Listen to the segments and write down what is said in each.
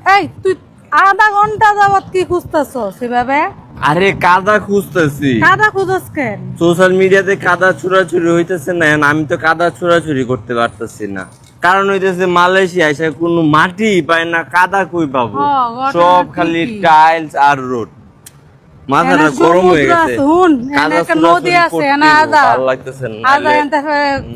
এই তুই আধা ঘন্টা যাবত কি খুঁজতেছস সেভাবে? আরে কাদা খুঁজতেছি। কাদা খুঁজছ কেন? সোশ্যাল মিডিয়াতে কাদা ছুড়াছুড়ি হইতেছে না, এখন আমি তো কাদা ছুড়াছুড়ি করতে পারতেছি না। কারণ হইতেছে মালয়েশিয়া এসে কোনো মাটি পায় না, কাদা কই পাবো? সব খালি টাইলস আর রোড। মাথাটা গরম হয়ে গেছে। কাদা নদী আছে না, আদা ভালো লাগতেছে না। আদা এনতে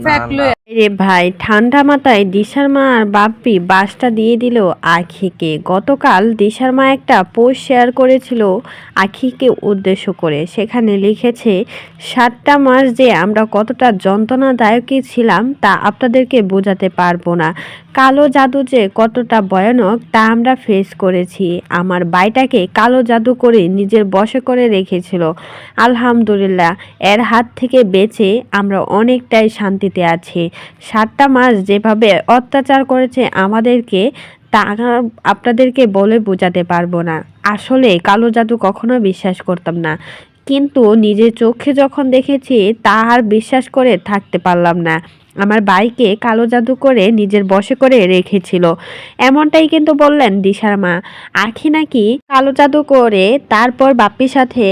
ফ্যাক্ট লই। রে ভাই, ঠান্ডা মাথায় দিশার মা আর বাপ্পি বাসটা দিয়ে দিল আখিকে। গতকাল দিশার মা একটা পোস্ট শেয়ার করেছিল আখিকে উদ্দেশ্য করে। সেখানে লিখেছে, 7টা মাস যে আমরা কতটা যন্ত্রণাদায়কই ছিলাম তা আপনাদেরকে বোঝাতে পারবো না। কালো জাদু যে কতটা ভয়ানক তা আমরা ফেস করেছি। আমার ভাইটাকে কালো জাদু করে নিজের বশে করে রেখেছিল। আলহামদুলিল্লাহ, এর হাত থেকে বেঁচে আমরা অনেকটাই শান্তিতে আছি। 7টা মাস যেভাবে অত্যাচার করেছে আমাদেরকে তা আপনাদেরকে বলে বোঝাতে পারবো না। আসলে কালো জাদু কখনো বিশ্বাস করতাম না, কিন্তু নিজের চোখে যখন দেখেছি তা আর বিশ্বাস করে থাকতে পারলাম না। আমার ভাইকে কালো জাদু করে নিজের বশে করে রেখেছিল, এমনটাই কিন্তু বললেন দিশার মা। আখি নাকি কালো জাদু করে তারপর বাপ্পির সাথে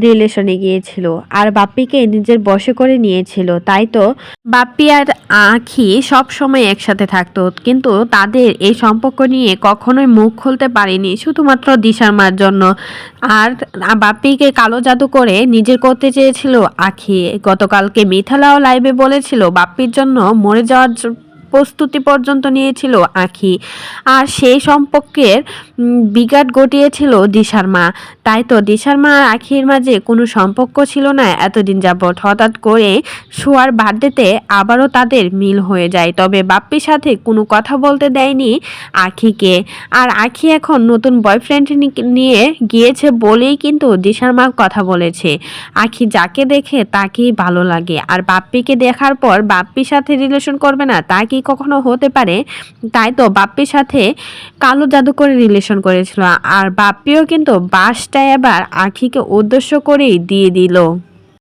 রিলেশনে গিয়েছিল আর বাপ্পিকে নিজের বশে করে নিয়েছিল। তাই তো বাপ্পি আর আখি সব সময় একসাথে থাকতো, কিন্তু তাদের এই সম্পর্ক নিয়ে কখনোই মুখ খুলতে পারেনি, শুধুমাত্র দিশার মার জন্য। আর বাপ্পিকে কালো জাদু করে নিজের করতে চেয়েছিল আখি। গতকালকে মিথালাও লাইভে বলেছিল বাপ্পির জন্য মরে যাওয়ার প্রস্তুতি পর্যন্ত নিয়েছিল আখি। আর সেই সম্পর্কের বিঘাত ঘটিয়েছিল দিশার মা। তাই তো দিশার মা আর আখির মাঝে কোনো সম্পর্ক ছিল না এতদিন যাবৎ। হঠাৎ করে শোয়ার বার্থডেতে আবারও তাদের মিল হয়ে যায়। তবে বাপ্পির সাথে কোনো কথা বলতে দেয়নি আখিকে। আর আখি এখন নতুন বয়ফ্রেন্ড নিয়ে গিয়েছে বলেই কিন্তু দিশার মা কথা বলেছে। আখি যাকে দেখে তাকেই ভালো লাগে, আর বাপ্পিকে দেখার পর বাপ্পির সাথে রিলেশন করবে না তা কি কখনো হতে পারে? তাই তো বাপ্পির সাথে কালো জাদু করে রিলেশন করেছিল, আর বাপ্পিও কিন্তু বাসটা এবার আখিকে উদ্দেশ্য করেই দিয়ে দিল।